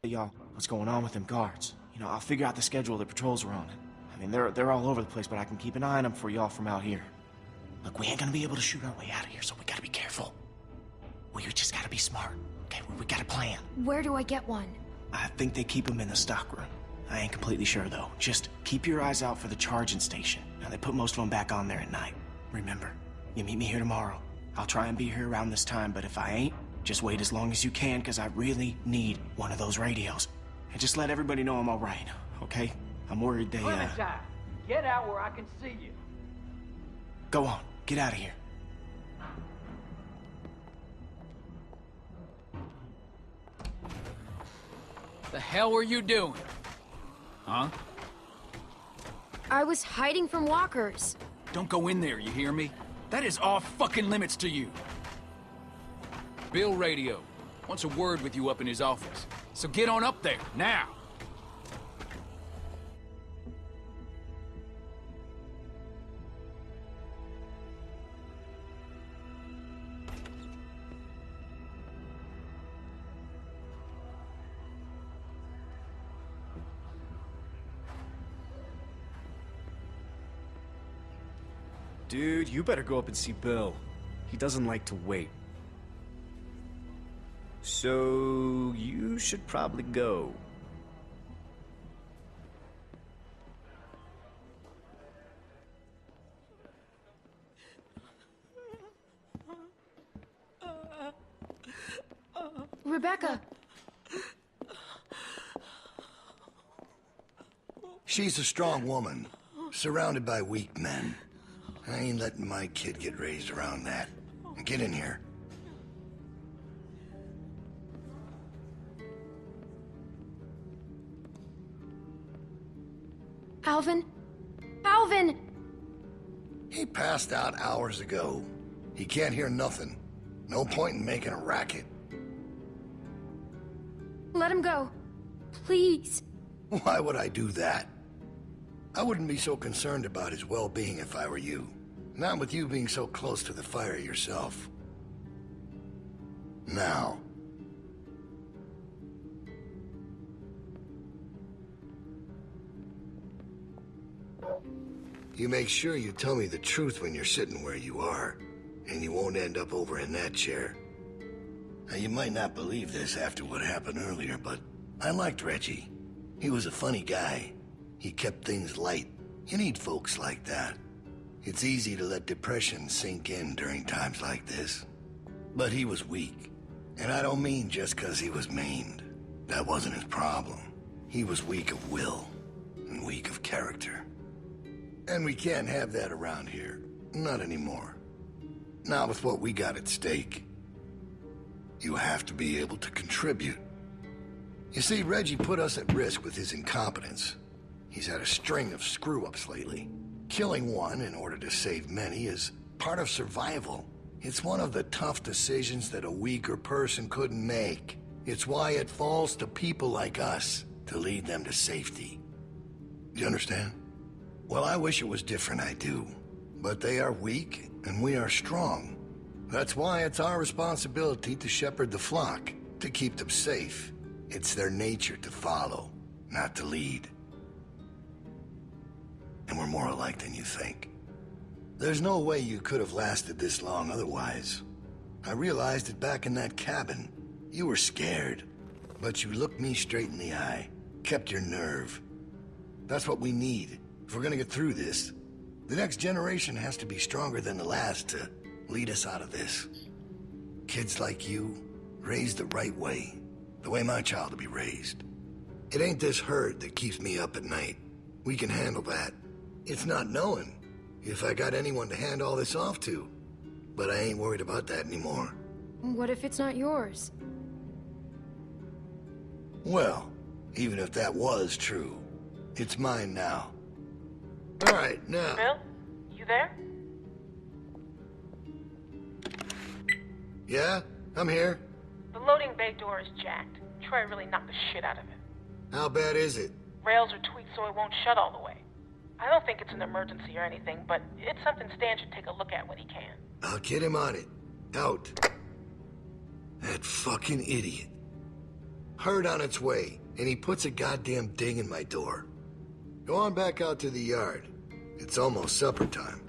y'all what's going on with them guards. You know, I'll figure out the schedule the patrols are on. I mean, they're all over the place, but I can keep an eye on them for y'all from out here. Look, we ain't gonna be able to shoot our way out of here, so we gotta be careful. We just gotta be smart, okay? We got a plan. Where do I get one? I think they keep them in the stockroom. I ain't completely sure, though. Just keep your eyes out for the charging station. Now, they put most of them back on there at night. Remember, you meet me here tomorrow. I'll try and be here around this time, but if I ain't, just wait as long as you can, because I really need one of those radios. And just let everybody know I'm all right, okay? I'm worried they, Clementine, get out where I can see you. Go on, get out of here. The hell were you doing? Huh? I was hiding from walkers. Don't go in there, you hear me? That is off fucking limits to you. Bill Radio wants a word with you up in his office. So get on up there, now! Dude, you better go up and see Bill. He doesn't like to wait. So, you should probably go. Rebecca! She's a strong woman, surrounded by weak men. I ain't letting my kid get raised around that. Get in here. Alvin? Alvin! He passed out hours ago. He can't hear nothing. No point in making a racket. Let him go. Please. Why would I do that? I wouldn't be so concerned about his well-being if I were you. Not with you being so close to the fire yourself. Now. You make sure you tell me the truth when you're sitting where you are, and you won't end up over in that chair. Now, you might not believe this after what happened earlier, but I liked Reggie. He was a funny guy. He kept things light. You need folks like that. It's easy to let depression sink in during times like this. But he was weak. And I don't mean just because he was maimed. That wasn't his problem. He was weak of will, and weak of character. And we can't have that around here. Not anymore. Not with what we got at stake. You have to be able to contribute. You see, Reggie put us at risk with his incompetence. He's had a string of screw-ups lately. Killing one in order to save many is part of survival. It's one of the tough decisions that a weaker person couldn't make. It's why it falls to people like us to lead them to safety. You understand? Well, I wish it was different, I do. But they are weak, and we are strong. That's why it's our responsibility to shepherd the flock, to keep them safe. It's their nature to follow, not to lead. And we're more alike than you think. There's no way you could have lasted this long otherwise. I realized it back in that cabin. You were scared, but you looked me straight in the eye, kept your nerve. That's what we need if we're gonna get through this. The next generation has to be stronger than the last to lead us out of this. Kids like you, raised the right way, the way my child will be raised. It ain't this hurt that keeps me up at night. We can handle that. It's not knowing if I got anyone to hand all this off to. But I ain't worried about that anymore. What if it's not yours? Well, even if that was true, it's mine now. All right, now... Bill? You there? Yeah? I'm here. The loading bay door is jacked. Troy really knocked the shit out of it. How bad is it? Rails are tweaked so it won't shut all the way. I don't think it's an emergency or anything, but it's something Stan should take a look at when he can. I'll get him on it. Out. That fucking idiot. Herd on its way, and he puts a goddamn ding in my door. Go on back out to the yard. It's almost supper time.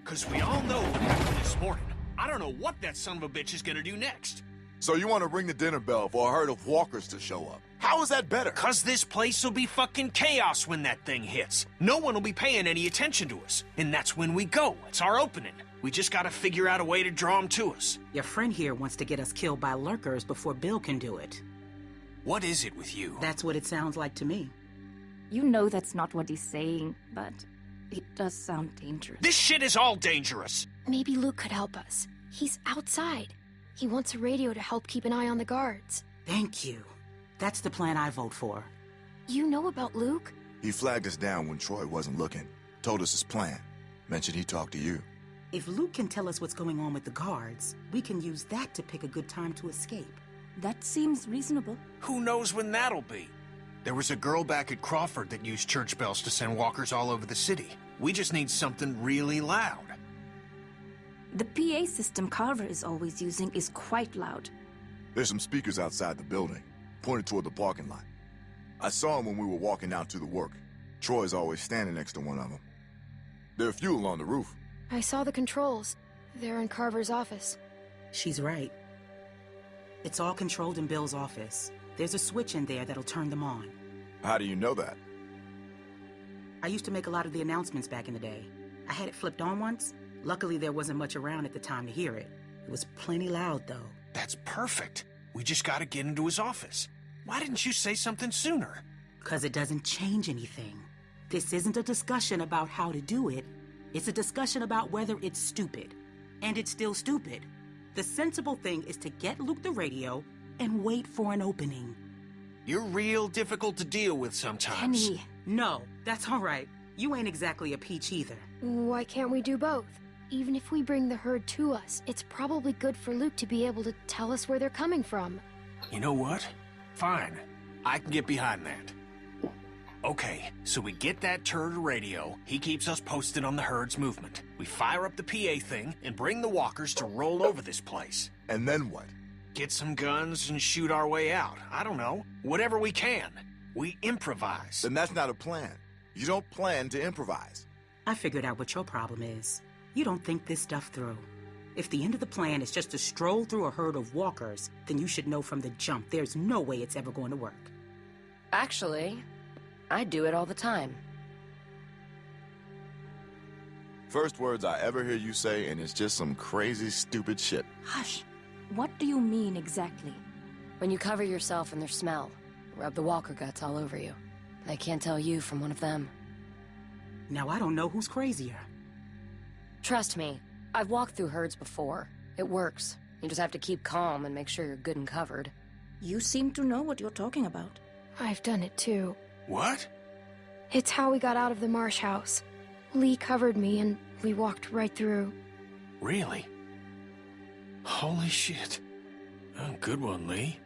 Because we all know what happened this morning. I don't know what that son of a bitch is gonna do next. So you want to ring the dinner bell for a herd of walkers to show up? How is that better? Because this place will be fucking chaos when that thing hits. No one will be paying any attention to us. And that's when we go. It's our opening. We just gotta figure out a way to draw them to us. Your friend here wants to get us killed by lurkers before Bill can do it. What is it with you? That's what it sounds like to me. You know that's not what he's saying, but it does sound dangerous. This shit is all dangerous. Maybe Luke could help us. He's outside. He wants a radio to help keep an eye on the guards. Thank you. That's the plan I vote for. You know about Luke? He flagged us down when Troy wasn't looking. Told us his plan. Mentioned he talked to you. If Luke can tell us what's going on with the guards, we can use that to pick a good time to escape. That seems reasonable. Who knows when that'll be? There was a girl back at Crawford that used church bells to send walkers all over the city. We just need something really loud. The PA system Carver is always using is quite loud. There's some speakers outside the building, pointed toward the parking lot. I saw them when we were walking out to the work. Troy's always standing next to one of them. There are a few along the roof. I saw the controls. They're in Carver's office. She's right. It's all controlled in Bill's office. There's a switch in there that'll turn them on. How do you know that? I used to make a lot of the announcements back in the day. I had it flipped on once. Luckily, there wasn't much around at the time to hear it. It was plenty loud, though. That's perfect. We just gotta get into his office. Why didn't you say something sooner? 'Cause it doesn't change anything. This isn't a discussion about how to do it. It's a discussion about whether it's stupid. And it's still stupid. The sensible thing is to get Luke the radio and wait for an opening. You're real difficult to deal with sometimes. Kenny. No, that's all right. You ain't exactly a peach either. Why can't we do both? Even if we bring the herd to us, it's probably good for Luke to be able to tell us where they're coming from. You know what? Fine. I can get behind that. Okay, so we get that turd radio. He keeps us posted on the herd's movement. We fire up the PA thing and bring the walkers to roll over this place. And then what? Get some guns and shoot our way out. I don't know. Whatever we can. We improvise. Then that's not a plan. You don't plan to improvise. I figured out what your problem is. You don't think this stuff through. If the end of the plan is just to stroll through a herd of walkers, then you should know from the jump there's no way it's ever going to work. Actually, I do it all the time. First words I ever hear you say, and it's just some crazy, stupid shit. Hush. What do you mean exactly? When you cover yourself in their smell, rub the walker guts all over you. They can't tell you from one of them. Now I don't know who's crazier. Trust me, I've walked through herds before. It works. You just have to keep calm and make sure you're good and covered. You seem to know what you're talking about. I've done it too. What? It's how we got out of the Marsh house. Lee covered me and we walked right through. Really? Holy shit. Oh, good one, Lee.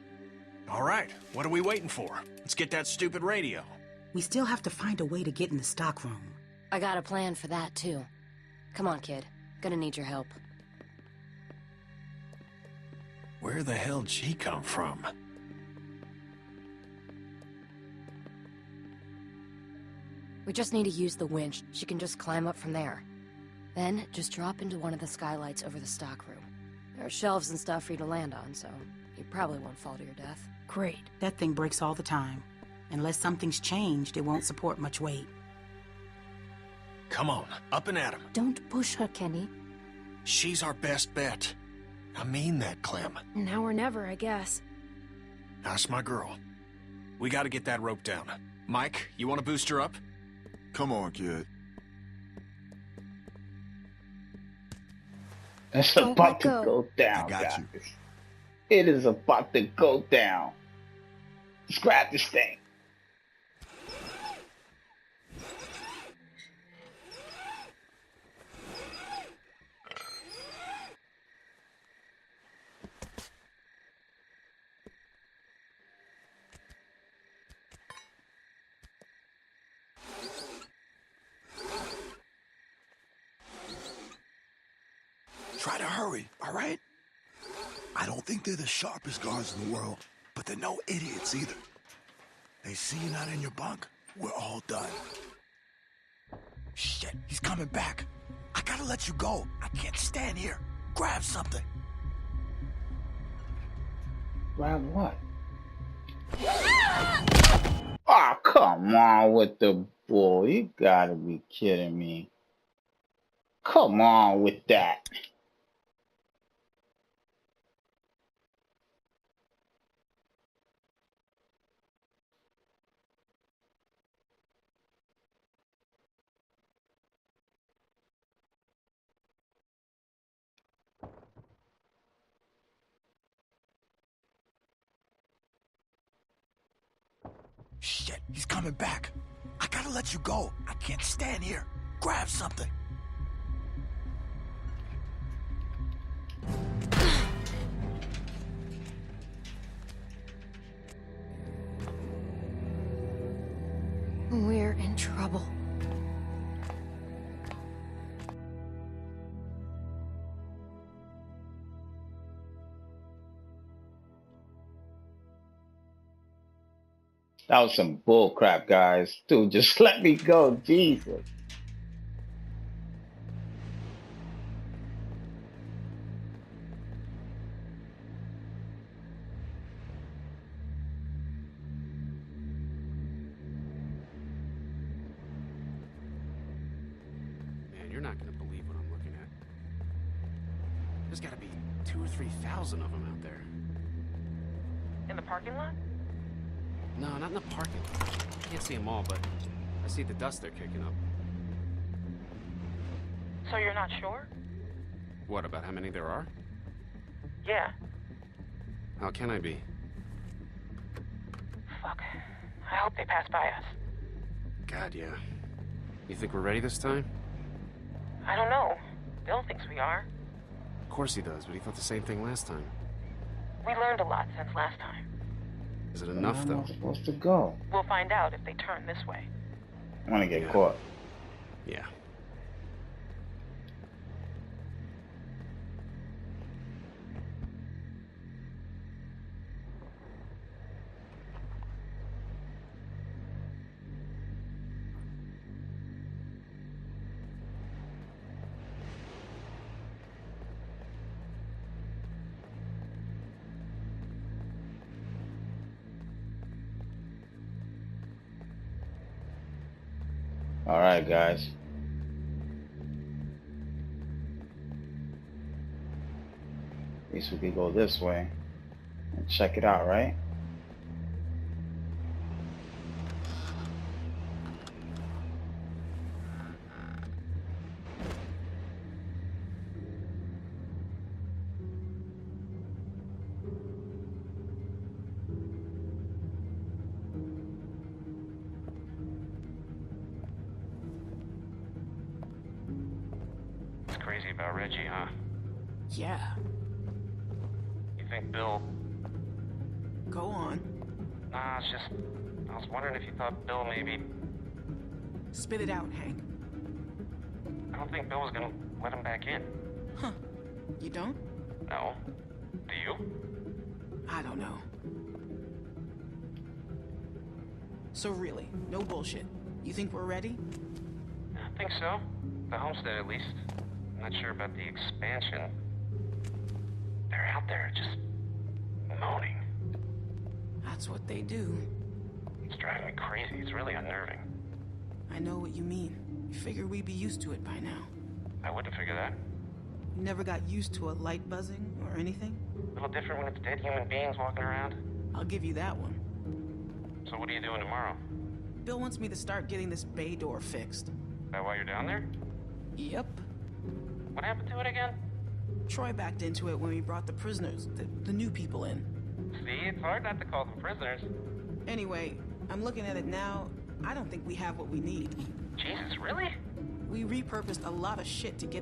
All right, what are we waiting for? Let's get that stupid radio. We still have to find a way to get in the stockroom. I got a plan for that, too. Come on, kid. Gonna need your help. Where the hell'd she come from? We just need to use the winch. She can just climb up from there. Then, just drop into one of the skylights over the stockroom. There are shelves and stuff for you to land on, so you probably won't fall to your death. Great. That thing breaks all the time. Unless something's changed, it won't support much weight. Come on, up and at him. Don't push her, Kenny. She's our best bet. I mean that, Clem. Now or never, I guess. That's my girl. We gotta get that rope down. Mike, you wanna boost her up? Come on, kid. It's about to go down, guys. It is about to go down. Let's grab this thing. hurry, all right? I don't think they're the sharpest guards in the world, but they're no idiots either. They see you not in your bunk, we're all done. Shit, he's coming back. I gotta let you go. I can't stand here. Grab something. Grab what? Oh, come on with the bull. You gotta be kidding me. Come on with that. Shit, he's coming back. I gotta let you go. I can't stand here. Grab something. We're in trouble. That was some bull crap, guys. Dude, just let me go. Jesus. Man, you're not gonna believe what I'm looking at. There's gotta be 2,000 or 3,000 of them out there. In the parking lot? No, not in the parking lot. I can't see them all, but I see the dust they're kicking up. So you're not sure? What, about how many there are? Yeah. How can I be? Fuck. I hope they pass by us. God, yeah. You think we're ready this time? I don't know. Bill thinks we are. Of course he does, but he thought the same thing last time. We learned a lot since last time. Is it enough, Where am though? I supposed to go? We'll find out if they turn this way. I want to get caught. Yeah. All right, guys. At least we could go this way and check it out, right? Crazy about Reggie, huh? Yeah. You think Bill... Go on. Nah, it's just... I was wondering if you thought Bill maybe... Spit it out, Hank. I don't think Bill was gonna let him back in. Huh. You don't? No. Do you? I don't know. So really, no bullshit. You think we're ready? I think so. The homestead, at least. I'm not sure about the expansion. They're out there just moaning. That's what they do. It's driving me crazy. It's really unnerving. I know what you mean. You figure we'd be used to it by now. I wouldn't figure that. You never got used to a light buzzing or anything? A little different when it's dead human beings walking around. I'll give you that one. So what are you doing tomorrow? Bill wants me to start getting this bay door fixed. Is that why you're down there? Yep. What happened to it again? Troy backed into it when we brought the prisoners, the new people in. See, it's hard not to call them prisoners. Anyway, I'm looking at it now. I don't think we have what we need. Jesus, really? We repurposed a lot of shit to get